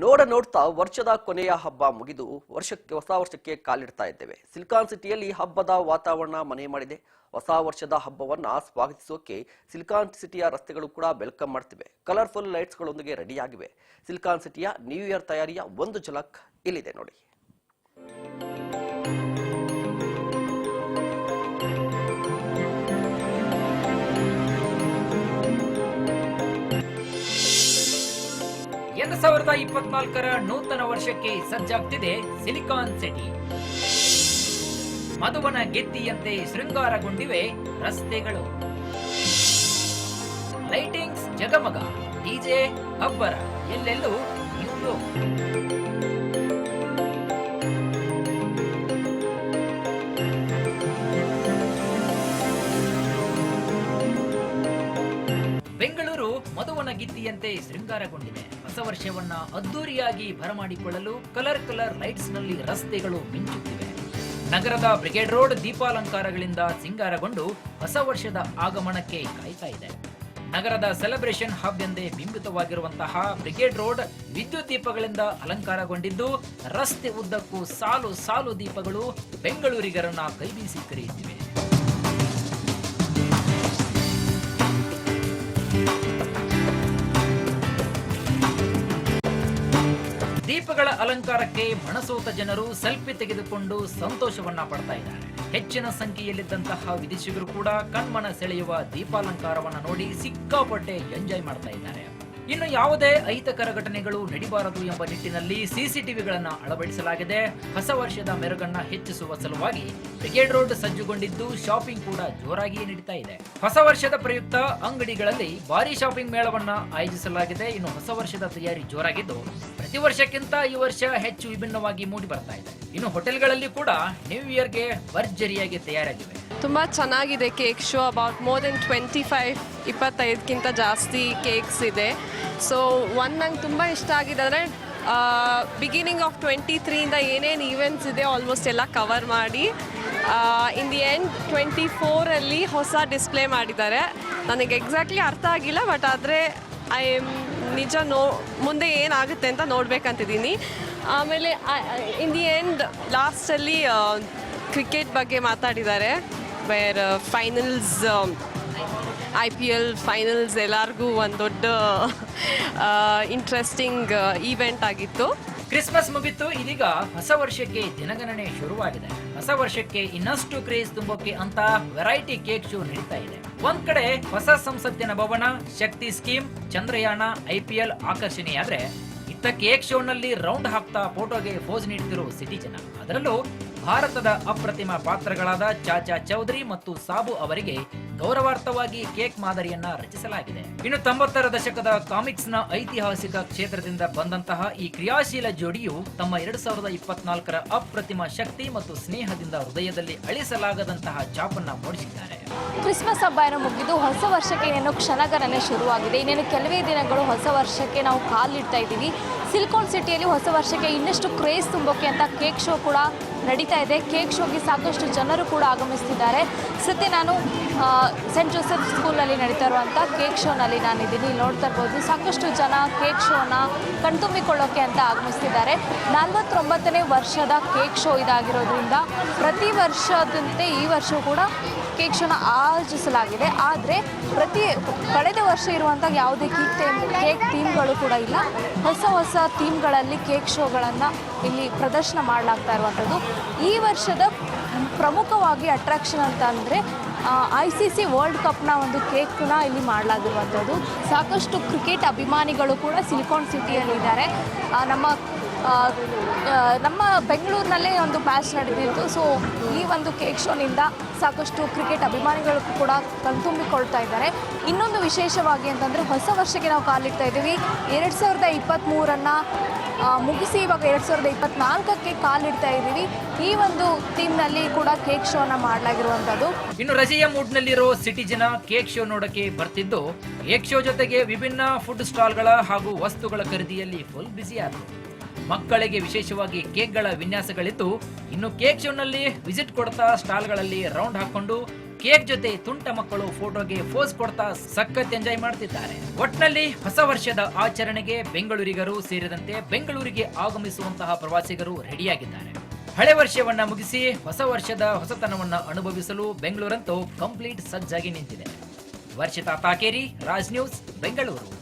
ನೋಡ್ತಾ ವರ್ಷದ ಕೊನೆಯ ಹಬ್ಬ ಮುಗಿದು ಹೊಸ ವರ್ಷಕ್ಕೆ ಕಾಲಿಡ್ತಾ ಇದ್ದೇವೆ. ಸಿಲಿಕಾನ್ ಸಿಟಿಯಲ್ಲಿ ಹಬ್ಬದ ವಾತಾವರಣ ಮನೆ ಮಾಡಿದೆ. ಹೊಸ ವರ್ಷದ ಹಬ್ಬವನ್ನ ಸ್ವಾಗತಿಸೋಕೆ ಸಿಲಿಕಾನ್ ಸಿಟಿಯ ರಸ್ತೆಗಳು ಕೂಡ ವೆಲ್ಕಮ್ ಮಾಡ್ತಿವೆ. ಕಲರ್ಫುಲ್ ಲೈಟ್ಸ್ಗಳೊಂದಿಗೆ ರೆಡಿಯಾಗಿವೆ. ಸಿಲಿಕಾನ್ ಸಿಟಿಯ ನ್ಯೂ ಇಯರ್ ತಯಾರಿಯ ಒಂದು ಝಲಕ್ ಇಲ್ಲಿದೆ ನೋಡಿ. ಸಾವಿರದ 24ರ ನೂತನ ವರ್ಷಕ್ಕೆ ಸಜ್ಜಾಗ್ತಿದೆ ಸಿಲಿಕಾನ್ ಸಿಟಿ. ಮಧುವನ ಗೆದ್ದಿಯಂತೆ ಶೃಂಗಾರಗೊಂಡಿವೆ ರಸ್ತೆಗಳು. ಲೈಟಿಂಗ್ಸ್ ಜಗಮಗ, ಡಿಜೆ ಅಬ್ಬರ, ಎಲ್ಲೆಲ್ಲೂ ನ್ಯೂ. ಬೆಂಗಳೂರು ಮಧುವನ ಗಿತ್ತಿಯಂತೆ ಶೃಂಗಾರಗೊಂಡಿದೆ. ಹೊಸ ವರ್ಷವನ್ನ ಅದ್ದೂರಿಯಾಗಿ ಬರಮಾಡಿಕೊಳ್ಳಲು ಕಲರ್ ಲೈಟ್ಸ್ ನಲ್ಲಿ ರಸ್ತೆಗಳು ಮಿಂಚುತ್ತಿವೆ. ನಗರದ ಬ್ರಿಗೇಡ್ ರೋಡ್ ದೀಪಾಲಂಕಾರಗಳಿಂದ ಸಿಂಗಾರಗೊಂಡು ಹೊಸ ವರ್ಷದ ಆಗಮನಕ್ಕೆ ಕಾಯ್ತಾ ಇದೆ. ನಗರದ ಸೆಲೆಬ್ರೇಷನ್ ಹಬ್ ಎಂದೇ ಬಿಂಬಿತವಾಗಿರುವಂತಹ ಬ್ರಿಗೇಡ್ ರೋಡ್ ವಿದ್ಯುತ್ ದೀಪಗಳಿಂದ ಅಲಂಕಾರಗೊಂಡಿದ್ದು, ರಸ್ತೆ ಉದ್ದಕ್ಕೂ ಸಾಲು ಸಾಲು ದೀಪಗಳು ಬೆಂಗಳೂರಿಗರನ್ನ ಕೈಬೀಸಿ ಕರೆಯುತ್ತಿವೆ. ದೀಪಗಳ ಅಲಂಕಾರಕ್ಕೆ ಮನಸೋತ ಜನರು ಸೆಲ್ಫಿ ತೆಗೆದುಕೊಂಡು ಸಂತೋಷವನ್ನ ಪಡ್ತಾ ಇದ್ದಾರೆ. ಹೆಚ್ಚಿನ ಸಂಖ್ಯೆಯಲ್ಲಿದ್ದಂತಹ ವಿದೇಶಿಗರು ಕೂಡ ಕಣ್ಮನ ಸೆಳೆಯುವ ದೀಪಾಲಂಕಾರವನ್ನ ನೋಡಿ ಸಿಕ್ಕಾಪಟ್ಟೆ ಎಂಜಾಯ್ ಮಾಡ್ತಾ ಇದ್ದಾರೆ. ಇನ್ನು ಯಾವುದೇ ಅಹಿತಕರ ಘಟನೆಗಳು ನಡಿಬಾರದು ಎಂಬ ನಿಟ್ಟಿನಲ್ಲಿ ಸಿಸಿಟಿವಿಗಳನ್ನ ಅಳವಡಿಸಲಾಗಿದೆ. ಹೊಸ ವರ್ಷದ ಮೆರುಗನ್ನ ಹೆಚ್ಚಿಸುವ ಸಲುವಾಗಿ ಬ್ರಿಗೇಡ್ ರೋಡ್ ಸಜ್ಜುಗೊಂಡಿದ್ದು, ಶಾಪಿಂಗ್ ಕೂಡ ಜೋರಾಗಿ ನಡೀತಾ ಇದೆ. ಹೊಸ ವರ್ಷದ ಪ್ರಯುಕ್ತ ಅಂಗಡಿಗಳಲ್ಲಿ ಭಾರಿ ಶಾಪಿಂಗ್ ಮೇಳವನ್ನ ಆಯೋಜಿಸಲಾಗಿದೆ. ಇನ್ನು ಹೊಸ ವರ್ಷದ ತಯಾರಿ ಜೋರಾಗಿದ್ದು, ಪ್ರತಿ ವರ್ಷಕ್ಕಿಂತ ಈ ವರ್ಷ ಹೆಚ್ಚು ವಿಭಿನ್ನವಾಗಿ ಮೂಡಿ ಬರ್ತಾ ಇದೆ. ಇನ್ನು ಹೋಟೆಲ್ಗಳಲ್ಲಿ ಕೂಡ ನ್ಯೂ ಇಯರ್ಗೆ ಭರ್ಜರಿಯಾಗಿ ತಯಾರಾಗಿವೆ. ತುಂಬ ಚೆನ್ನಾಗಿದೆ cake show. About more than 25-25ಕ್ಕಿಂತ ಜಾಸ್ತಿ ಕೇಕ್ಸ್ ಇದೆ. ಸೊ ನಂಗೆ ತುಂಬ ಇಷ್ಟ ಆಗಿದೆ ಅಂದರೆ ಬಿಗಿನಿಂಗ್ ಆಫ್ 23ಇಂದ ಏನೇನು ಈವೆಂಟ್ಸ್ ಇದೆ ಆಲ್ಮೋಸ್ಟ್ ಎಲ್ಲ ಕವರ್ ಮಾಡಿ ಇನ್ ದಿ ಎಂಡ್ 24ಅಲ್ಲಿ ಹೊಸ ಡಿಸ್ಪ್ಲೇ ಮಾಡಿದ್ದಾರೆ. ನನಗೆ ಎಕ್ಸಾಕ್ಟ್ಲಿ ಅರ್ಥ ಆಗಿಲ್ಲ, ಬಟ್ ಆದರೆ ನಿಜ ಮುಂದೆ ಏನಾಗುತ್ತೆ ಅಂತ ನೋಡ್ಬೇಕಂತಿದ್ದೀನಿ. ಆಮೇಲೆ ಇನ್ ದಿ ಎಂಡ್ ಲಾಸ್ಟಲ್ಲಿ ಕ್ರಿಕೆಟ್ ಬಗ್ಗೆ ಮಾತಾಡಿದ್ದಾರೆ. ವೇರ್ ಫೈನಲ್ಸ್, IPL ಫೈನಲ್ಸ್ ಎಲ್ಲರಿಗೂ ಒಂದು ದೊಡ್ಡ ಇಂಟ್ರೆಸ್ಟಿಂಗ್ ಈವೆಂಟ್ ಆಗಿತ್ತು. ಕ್ರಿಸ್ಮಸ್ ಮುಗಿತು, ಇದೀಗ ಹೊಸ ವರ್ಷಕ್ಕೆ ದಿನಗಣನೆ ಶುರುವಾಗಿದೆ. ಹೊಸ ವರ್ಷಕ್ಕೆ ಇನ್ನಷ್ಟು ಕ್ರೇಜ್ ತುಂಬೋಕೆ ಅಂತ ವೆರೈಟಿ ಕೇಕ್ ಶೋ ನಡೀತಾ ಇದೆ. ಒಂದ್ ಕಡೆ ಹೊಸ ಸಂಸತ್ತಿನ ಭವನ, ಶಕ್ತಿ ಸ್ಕೀಮ್, ಚಂದ್ರಯಾನ, IPL ಆಕರ್ಷಣೆಯಾದ್ರೆ, ಇತ್ತ ಕೇಕ್ ಶೋನಲ್ಲಿ ರೌಂಡ್ ಹಾಕ್ತಾ ಫೋಟೋಗೆ ಪೋಸ್ ನೀಡುತ್ತಿರೋ ಸಿಟಿ ಜನ. ಅದರಲ್ಲೂ ಭಾರತದ ಅಪ್ರತಿಮ ಪಾತ್ರಗಳಾದ ಚಾಚಾ ಚೌಧರಿ ಮತ್ತು ಸಾಬು ಅವರಿಗೆ ಗೌರವಾರ್ಥವಾಗಿ ಕೇಕ್ ಮಾದರಿಯನ್ನ ರಚಿಸಲಾಗಿದೆ. ಇನ್ನು 90ರ ದಶಕದ ಕಾಮಿಕ್ಸ್ ನ ಐತಿಹಾಸಿಕ ಕ್ಷೇತ್ರದಿಂದ ಬಂದಂತಹ ಈ ಕ್ರಿಯಾಶೀಲ ಜೋಡಿಯು ತಮ್ಮ 2024ರ ಅಪ್ರತಿಮ ಶಕ್ತಿ ಮತ್ತು ಸ್ನೇಹದಿಂದ ಹೃದಯದಲ್ಲಿ ಅಳಿಸಲಾಗದಂತಹ ಛಾಪನ್ನ ಮೂಡಿಸಿದ್ದಾರೆ. ಕ್ರಿಸ್ಮಸ್ ಹಬ್ಬ ಏನೋ ಮುಗಿದು ಹೊಸ ವರ್ಷಕ್ಕೆ ಇನ್ನೇನು ಕ್ಷಣಗಣನೆ ಶುರುವಾಗಿದೆ. ಇನ್ನೇನು ಕೆಲವೇ ದಿನಗಳು ಹೊಸ ವರ್ಷಕ್ಕೆ ನಾವು ಕಾಲಿಡ್ತಾ ಇದ್ದೀವಿ. ಸಿಲಿಕಾನ್ ಸಿಟಿಯಲ್ಲಿ ಹೊಸ ವರ್ಷಕ್ಕೆ ಇನ್ನಷ್ಟು ಕ್ರೇಜ್ ತುಂಬೋಕೆ ಅಂತ ಕೇಕ್ ಶೋ ಕೂಡ ನಡೀತಾ ಇದೆ. ಕೇಕ್ ಶೋಗೆ ಸಾಕಷ್ಟು ಜನರು ಕೂಡ ಆಗಮಿಸ್ತಿದ್ದಾರೆ. ಸದ್ಯ ನಾನು ಸೆಂಟ್ ಜೋಸೆಫ್ ಸ್ಕೂಲಲ್ಲಿ ನಡೀತಾ ಇರುವಂಥ ಕೇಕ್ ಶೋನಲ್ಲಿ ನಾನಿದ್ದೀನಿ. ನೋಡ್ತಾ ಇರ್ಬೋದು, ಸಾಕಷ್ಟು ಜನ ಕೇಕ್ ಶೋನ ಕಣ್ತುಂಬಿಕೊಳ್ಳೋಕೆ ಅಂತ ಆಗಮಿಸ್ತಿದ್ದಾರೆ. 49ನೇ ವರ್ಷದ ಕೇಕ್ ಶೋ ಇದಾಗಿರೋದ್ರಿಂದ ಪ್ರತಿ ವರ್ಷದಂತೆ ಈ ವರ್ಷ ಕೂಡ ಕೇಕ್ ಶೋನ ಆಯೋಜಿಸಲಾಗಿದೆ. ಆದರೆ ಕಳೆದ ವರ್ಷ ಇರುವಂಥ ಯಾವುದೇ ಕೇಕ್ ಥೀಮ್ಗಳು ಕೂಡ ಇಲ್ಲ. ಹೊಸ ಥೀಮ್ಗಳಲ್ಲಿ ಕೇಕ್ ಶೋಗಳನ್ನು ಇಲ್ಲಿ ಪ್ರದರ್ಶನ ಮಾಡಲಾಗ್ತಾ ಇರುವಂಥದ್ದು. ಈ ವರ್ಷದ ಪ್ರಮುಖವಾಗಿ ಅಟ್ರಾಕ್ಷನ್ ಅಂತ ಅಂದರೆ ICC ವರ್ಲ್ಡ್ ಕಪ್ನ ಒಂದು ಕೇಕ್ನ ಇಲ್ಲಿ ಮಾಡಲಾಗಿರುವಂಥದ್ದು. ಸಾಕಷ್ಟು ಕ್ರಿಕೆಟ್ ಅಭಿಮಾನಿಗಳು ಕೂಡ ಸಿಲಿಕಾನ್ ಸಿಟಿಯಲ್ಲಿದ್ದಾರೆ. ನಮ್ಮ ಬೆಂಗಳೂರಿನಲ್ಲೇ ಒಂದು ಮ್ಯಾಚ್ ನಡೆದಿತ್ತು. ಸೊ ಈ ಒಂದು ಕೇಕ್ ಶೋನಿಂದ ಸಾಕಷ್ಟು ಕ್ರಿಕೆಟ್ ಅಭಿಮಾನಿಗಳು ಕೂಡ ಕಣ್ತುಂಬಿಕೊಳ್ತಾ ಇದ್ದಾರೆ. ಇನ್ನೊಂದು ವಿಶೇಷವಾಗಿ ಅಂತಂದರೆ, ಹೊಸ ವರ್ಷಕ್ಕೆ ನಾವು ಕಾಲಿಡ್ತಾ ಇದ್ದೀವಿ. 2023 ಮುಗಿಸಿ ಇವಾಗ 2024ಕ್ಕೆ ಕಾಲಿಡ್ತಾ ಇದ್ದೀವಿ. ಈ ಒಂದು ಥೀಮ್ನಲ್ಲಿ ಕೂಡ ಕೇಕ್ ಶೋನ ಮಾಡಲಾಗಿರುವಂಥದ್ದು. ಇನ್ನು ರಜೆಯ ಮೂಡ್ನಲ್ಲಿರೋ ಸಿಟಿ ಜನ ಕೇಕ್ ಶೋ ನೋಡಕ್ಕೆ ಬರ್ತಿದ್ದು, ಕೇಕ್ ಶೋ ಜೊತೆಗೆ ವಿಭಿನ್ನ ಫುಡ್ ಸ್ಟಾಲ್ಗಳ ಹಾಗೂ ವಸ್ತುಗಳ ಖರೀದಿಯಲ್ಲಿ ಫುಲ್ ಬ್ಯುಸಿ ಆದರು. ಮಕ್ಕಳಿಗೆ ವಿಶೇಷವಾಗಿ ಕೇಕ್ಗಳ ವಿನ್ಯಾಸಗಳಿದ್ದು, ಇನ್ನು ಕೇಕ್ ಶೋನಲ್ಲಿ ವಿಸಿಟ್ ಕೊಡ್ತಾ ಸ್ಟಾಲ್ಗಳಲ್ಲಿ ರೌಂಡ್ ಹಾಕೊಂಡು ಕೇಕ್ ಜೊತೆ ತುಂಟ ಮಕ್ಕಳು ಫೋಟೋಗೆ ಪೋಸ್ ಕೊಡ್ತಾ ಸಖತ್ ಎಂಜಾಯ್ ಮಾಡ್ತಿದ್ದಾರೆ. ಒಟ್ನಲ್ಲಿ ಹೊಸ ವರ್ಷದ ಆಚರಣೆಗೆ ಬೆಂಗಳೂರಿಗರು ಸೇರಿದಂತೆ ಬೆಂಗಳೂರಿಗೆ ಆಗಮಿಸುವಂತಹ ಪ್ರವಾಸಿಗರು ರೆಡಿಯಾಗಿದ್ದಾರೆ. ಹಳೆ ವರ್ಷವನ್ನ ಮುಗಿಸಿ ಹೊಸ ವರ್ಷದ ಹೊಸತನವನ್ನ ಅನುಭವಿಸಲು ಬೆಂಗಳೂರಂತೂ ಕಂಪ್ಲೀಟ್ ಸಜ್ಜಾಗಿ ನಿಂತಿದೆ. ವರ್ಷಿತಾ ತಾಕೇರಿ, ರಾಜ್ ನ್ಯೂಸ್, ಬೆಂಗಳೂರು.